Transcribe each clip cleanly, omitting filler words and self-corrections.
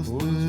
Oh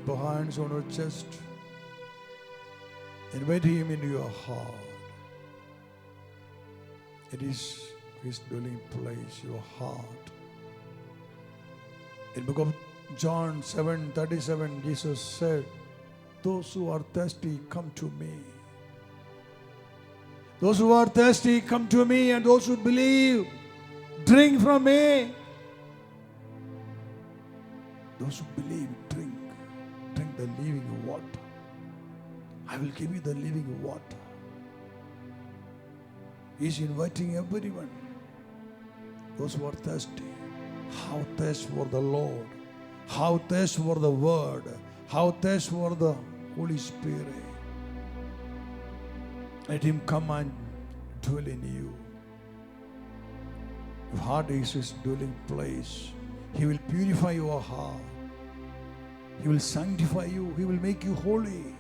Keep your hands on your chest. Invite Him into your heart. It is His dwelling place, your heart. In the book of John 7:37, Jesus said, those who are thirsty, come to me. Those who are thirsty, come to me, and those who believe, drink from me. Those who believe, drink the living water. I will give you the living water. He is inviting everyone. Those who are thirsty, how thirst for the Lord, how thirst for the Word, how thirst for the Holy Spirit. Let Him come and dwell in you. Your heart is His dwelling place. He will purify your heart. He will sanctify you. He will make you holy.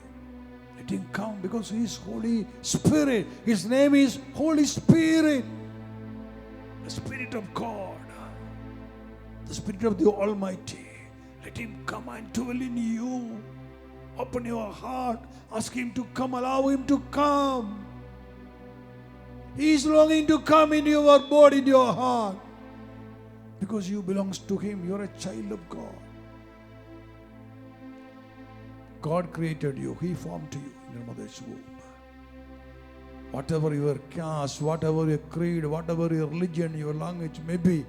Let Him come, because He is Holy Spirit. His name is Holy Spirit. The Spirit of God. The Spirit of the Almighty. Let Him come and dwell in you. Open your heart. Ask Him to come. Allow Him to come. He is longing to come in your body, in your heart. Because you belong to Him. You are a child of God. God created you. He formed you in your mother's womb. Whatever your caste, whatever your creed, whatever your religion, your language may be,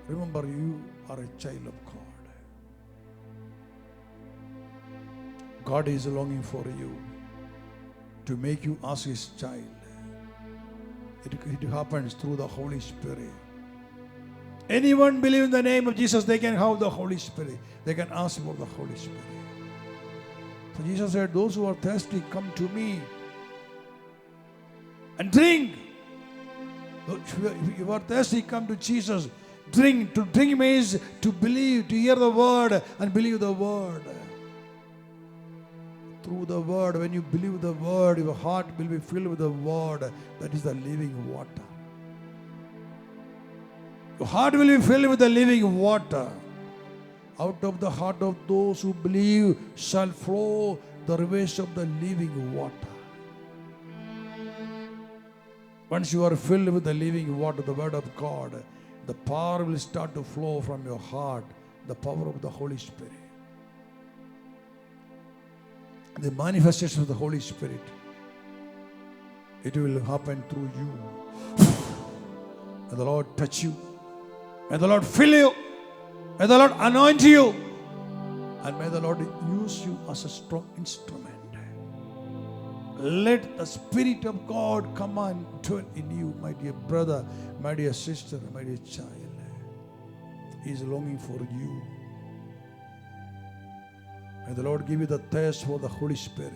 remember you are a child of God. God is longing for you to make you as His child. It happens through the Holy Spirit. Anyone believe in the name of Jesus, they can have the Holy Spirit. They can ask for the Holy Spirit. So Jesus said, those who are thirsty, come to me and drink. If you are thirsty, come to Jesus. Drink. To drink means to believe, to hear the word and believe the word. Through the word, when you believe the word, your heart will be filled with the word. That is the living water. Your heart will be filled with the living water. Out of the heart of those who believe shall flow the rivers of the living water. Once you are filled with the living water, the word of God, the power will start to flow from your heart, the power of the Holy Spirit. The manifestation of the Holy Spirit, it will happen through you. May the Lord touch you. May the Lord fill you. May the Lord anoint you. And may the Lord use you as a strong instrument. Let the Spirit of God come and dwell in you, my dear brother, my dear sister, my dear child. He is longing for you. May the Lord give you the thirst for the Holy Spirit.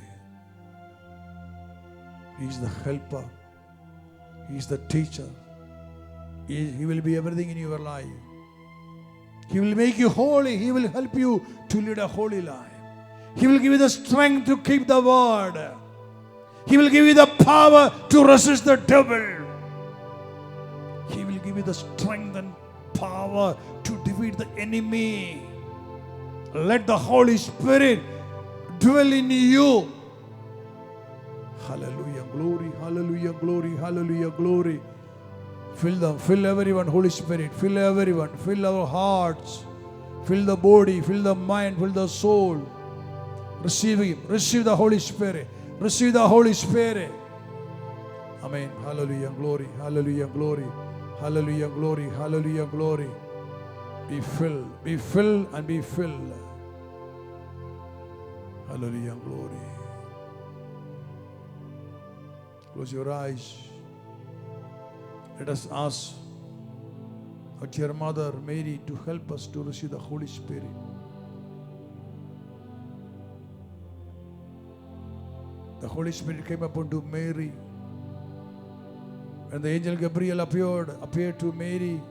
He is the helper. He is the teacher. He will be everything in your life. He will make you holy. He will help you to lead a holy life. He will give you the strength to keep the word. He will give you the power to resist the devil. He will give you the strength and power to defeat the enemy. Let the Holy Spirit dwell in you. Hallelujah, glory, hallelujah, glory, hallelujah, glory. Fill everyone, Holy Spirit. Fill everyone. Fill our hearts. Fill the body. Fill the mind. Fill the soul. Receive Him. Receive the Holy Spirit. Receive the Holy Spirit. Amen. Hallelujah, glory. Hallelujah, glory. Hallelujah, glory. Hallelujah, glory. Be filled. Be filled and be filled. Hallelujah, glory. Close your eyes. Let us ask our dear Mother Mary to help us to receive the Holy Spirit. The Holy Spirit came upon to Mary. When the angel Gabriel appeared to Mary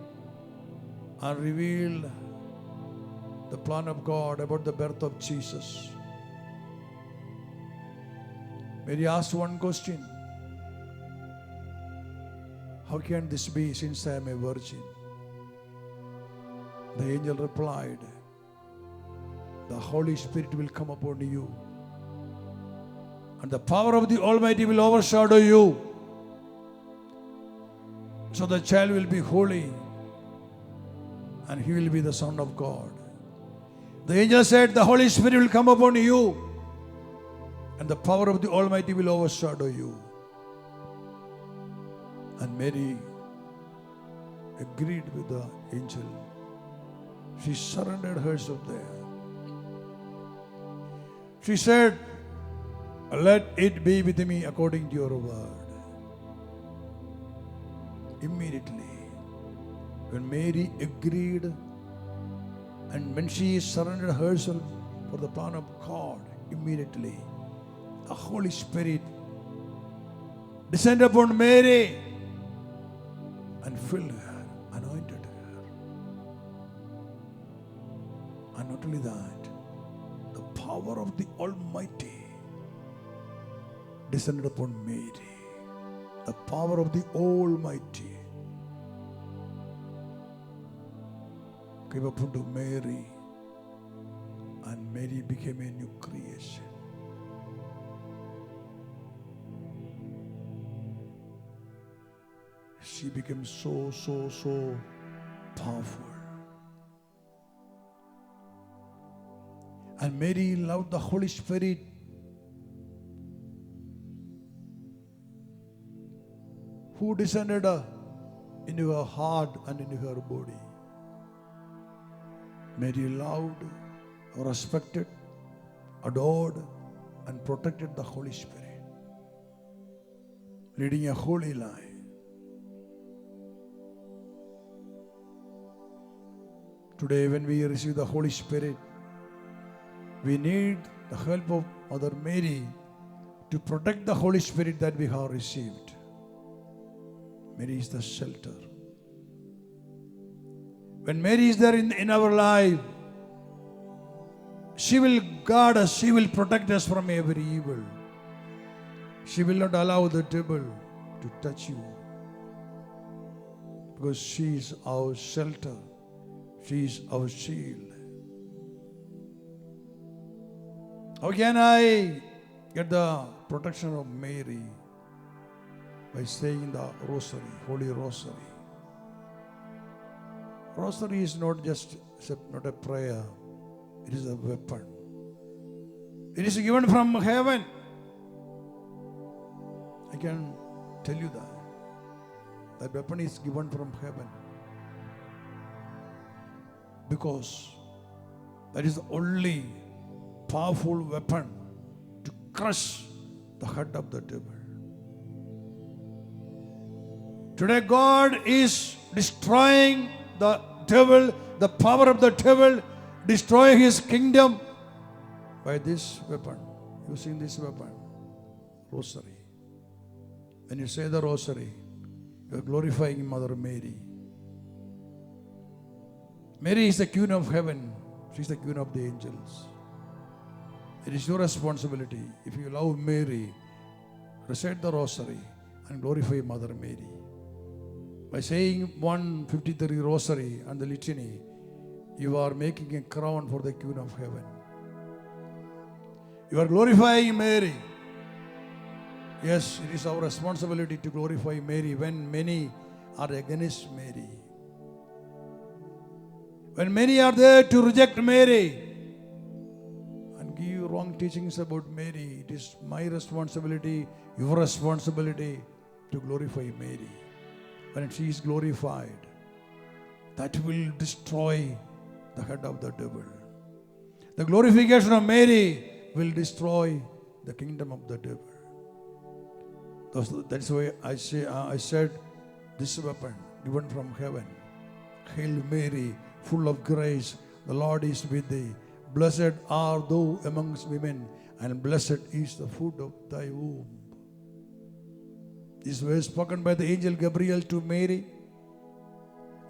and revealed the plan of God about the birth of Jesus. Mary asked one question. How can this be since I am a virgin? The angel replied, the Holy Spirit will come upon you. And the power of the Almighty will overshadow you. So the child will be holy and he will be the Son of God. The angel said, the Holy Spirit will come upon you and the power of the Almighty will overshadow you. And Mary agreed with the angel. She surrendered herself there. She said, let it be with me according to your word. Immediately, when Mary agreed and when she surrendered herself for the plan of God, immediately the Holy Spirit descended upon Mary and filled her, anointed her. And not only that, the power of the Almighty descended upon Mary. The power of the Almighty came upon to Mary, and Mary became a new creation. She became so powerful. And Mary loved the Holy Spirit who descended into her heart and into her body. Mary loved, respected, adored, and protected the Holy Spirit, leading a holy life. Today, when we receive the Holy Spirit, we need the help of Mother Mary to protect the Holy Spirit that we have received. Mary is the shelter. When Mary is there in our life, she will guard us, she will protect us from every evil. She will not allow the devil to touch you, because she is our shelter, she is our shield. How can I get the protection of Mary? By saying the Rosary, Holy Rosary. Rosary is not just not a prayer, it is a weapon. It is given from heaven. I can tell you that. That weapon is given from heaven. Because that is the only powerful weapon to crush the head of the devil. Today God is destroying the devil, the power of the devil, destroy his kingdom by this weapon, using this weapon, Rosary. When you say the Rosary, you are glorifying Mother Mary. Mary is the Queen of heaven. She is the Queen of the angels. It is your responsibility. If you love Mary, recite the Rosary and glorify Mother Mary. By saying 153 Rosary and the Litany, you are making a crown for the Queen of heaven. You are glorifying Mary. Yes, it is our responsibility to glorify Mary when many are against Mary. When many are there to reject Mary and give wrong teachings about Mary, it is my responsibility, your responsibility to glorify Mary. When she is glorified, that will destroy the head of the devil. The glorification of Mary will destroy the kingdom of the devil. That's why I said this weapon given from heaven. Hail Mary, full of grace, the Lord is with thee. Blessed art thou amongst women, and blessed is the fruit of thy womb. These words spoken by the angel Gabriel to Mary.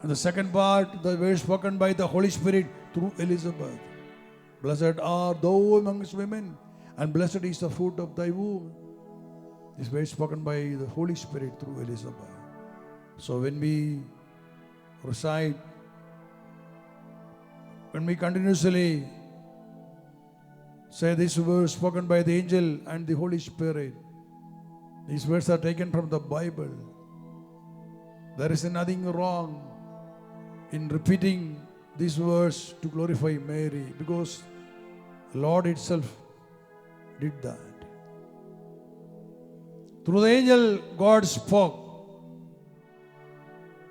And the second part, the words spoken by the Holy Spirit through Elizabeth. Blessed art thou amongst women, and blessed is the fruit of thy womb. These words spoken by the Holy Spirit through Elizabeth. So when we recite, when we continuously Say this verse spoken by the angel and the Holy Spirit. These words are taken from the Bible. There is nothing wrong in repeating this verse to glorify Mary, because the Lord itself did that. Through the angel, God spoke,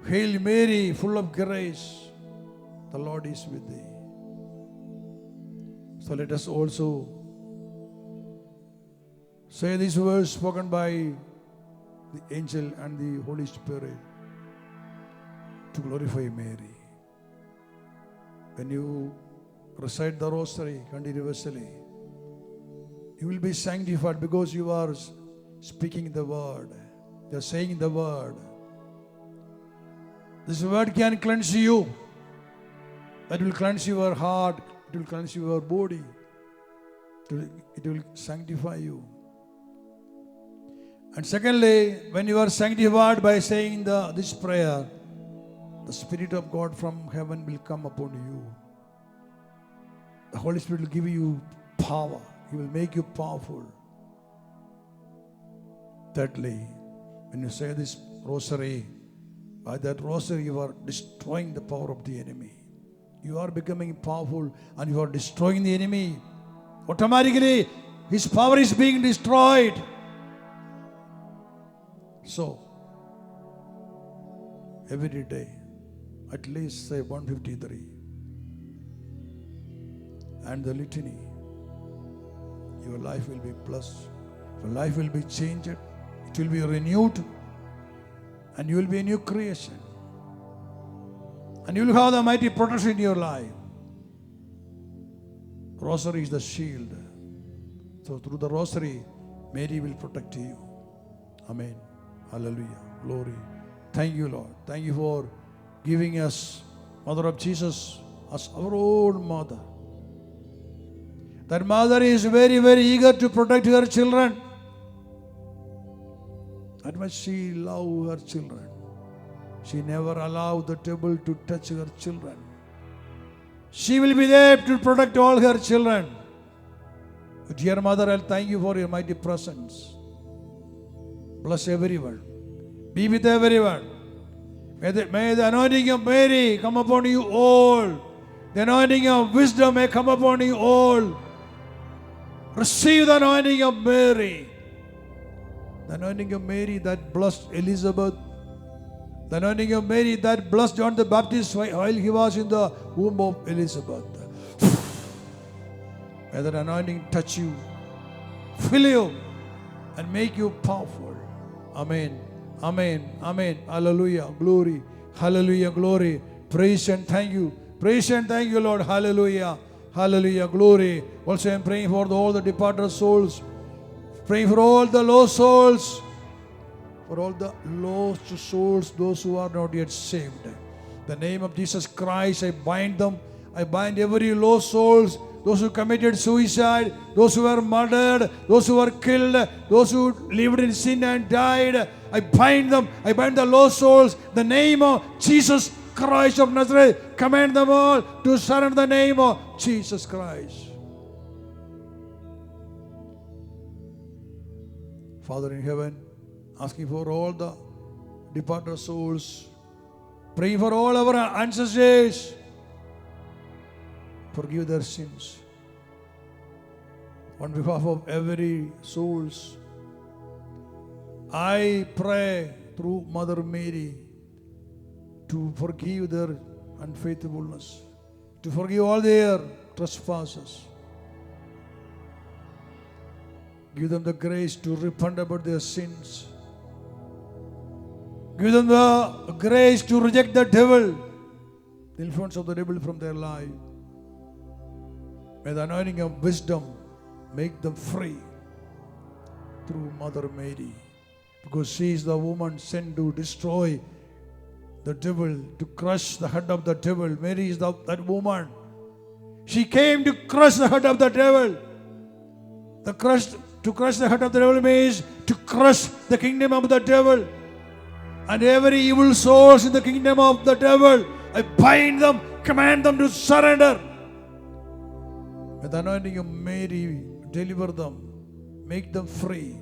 "Hail Mary, full of grace, the Lord is with thee." So let us also say this verse spoken by the angel and the Holy Spirit to glorify Mary. When you recite the rosary continuously, you will be sanctified because you are speaking the word. You are saying the word. This word can cleanse you. That will cleanse your heart. It will cleanse your body. It will sanctify you. And secondly, when you are sanctified by saying this prayer, the Spirit of God from heaven will come upon you. The Holy Spirit will give you power. He will make you powerful. Thirdly, when you say this rosary, by that rosary you are destroying the power of the enemy. You are becoming powerful and you are destroying the enemy. Automatically, his power is being destroyed. So, every day, at least say 153. And the litany. Your life will be blessed. Your life will be changed. It will be renewed. And you will be a new creation. And you will have the mighty protection in your life. Rosary is the shield. So through the rosary, Mary will protect you. Amen. Hallelujah. Glory. Thank you, Lord. Thank you for giving us Mother of Jesus as our own mother. That mother is very, very eager to protect her children. That much she loves her children. She never allowed the devil to touch her children. She will be there to protect all her children. Dear Mother, I thank you for your mighty presence. Bless everyone. Be with everyone. May the anointing of Mary come upon you all. The anointing of wisdom may come upon you all. Receive the anointing of Mary. The anointing of Mary that blessed Elizabeth. The anointing of Mary that blessed John the Baptist while he was in the womb of Elizabeth. May that anointing touch you, fill you, and make you powerful. Amen. Amen. Amen. Hallelujah. Glory. Hallelujah. Glory. Praise and thank you. Praise and thank you, Lord. Hallelujah. Hallelujah. Glory. Also, I am praying for all the departed souls. Praying for all the lost souls. For all the lost souls, those who are not yet saved. In the name of Jesus Christ, I bind them. I bind every lost souls, those who committed suicide, those who were murdered, those who were killed, those who lived in sin and died. I bind them. I bind the lost souls. The name of Jesus Christ of Nazareth. Command them all to surrender the name of Jesus Christ. Father in heaven, asking for all the departed souls, praying for all our ancestors, forgive their sins. On behalf of every souls, I pray through Mother Mary to forgive their unfaithfulness, to forgive all their trespasses. Give them the grace to repent about their sins. Give them the grace to reject the devil, the influence of the devil from their life. May the anointing of wisdom make them free through Mother Mary, because she is the woman sent to destroy the devil, to crush the head of the devil. Mary is that woman. She came to crush the head of the devil. To crush the head of the devil means to crush the kingdom of the devil. And every evil souls in the kingdom of the devil, I bind them, command them to surrender. With the anointing of Mary, deliver them, make them free.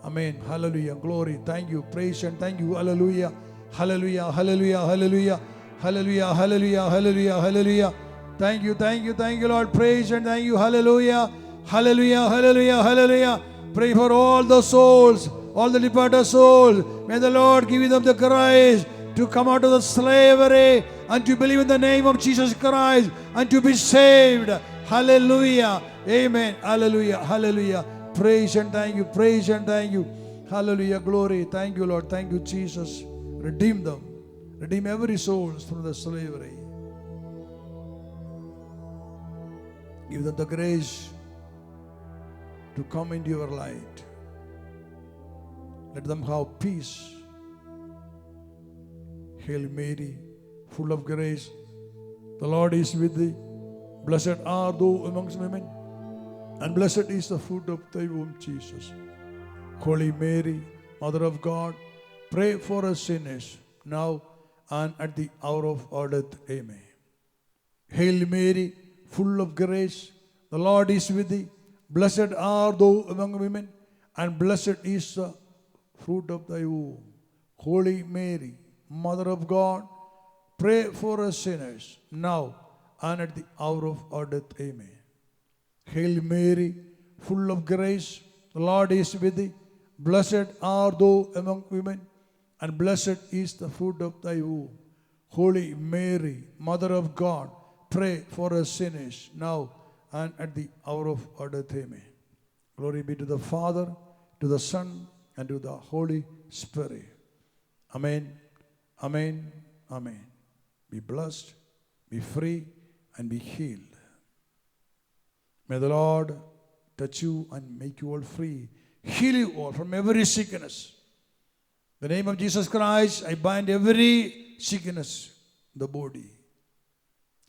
Amen. Hallelujah. Glory. Thank you. Praise and thank you. Hallelujah. Hallelujah. Hallelujah. Hallelujah. Hallelujah. Hallelujah. Hallelujah. Hallelujah. Thank you. Thank you. Thank you, Lord. Praise and thank you. Hallelujah. Hallelujah. Hallelujah. Hallelujah. Pray for all the souls, all the departed souls. May the Lord give them the courage to come out of the slavery and to believe in the name of Jesus Christ and to be saved. Hallelujah. Amen. Hallelujah. Hallelujah. Praise and thank you. Praise and thank you. Hallelujah. Glory. Thank you, Lord. Thank you, Jesus. Redeem them. Redeem every soul from the slavery. Give them the grace to come into your light. Let them have peace. Hail Mary, full of grace, the Lord is with thee. Blessed art thou amongst women, and blessed is the fruit of thy womb, Jesus. Holy Mary, Mother of God, pray for us sinners, now and at the hour of our death. Amen. Hail Mary, full of grace, the Lord is with thee. Blessed art thou among women, and blessed is the fruit of thy womb. Holy Mary, Mother of God, pray for us sinners, now and at the hour of our death. Amen. Hail Mary, full of grace, the Lord is with thee. Blessed art thou among women, and blessed is the fruit of thy womb. Holy Mary, Mother of God, pray for us sinners, now and at the hour of our death. Amen. Glory be to the Father, to the Son, and to the Holy Spirit. Amen. Amen. Amen. Be blessed, be free, and be healed. May the Lord touch you and make you all free, heal you all from every sickness. In the name of Jesus Christ, I bind every sickness in the body,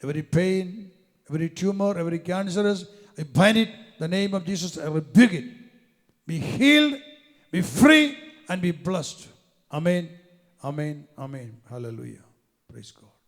every pain, every tumor, every cancerous. I bind it. In the name of Jesus, I rebuke it. Be healed, be free, and be blessed. Amen. Amen. Amen. Hallelujah. Praise God.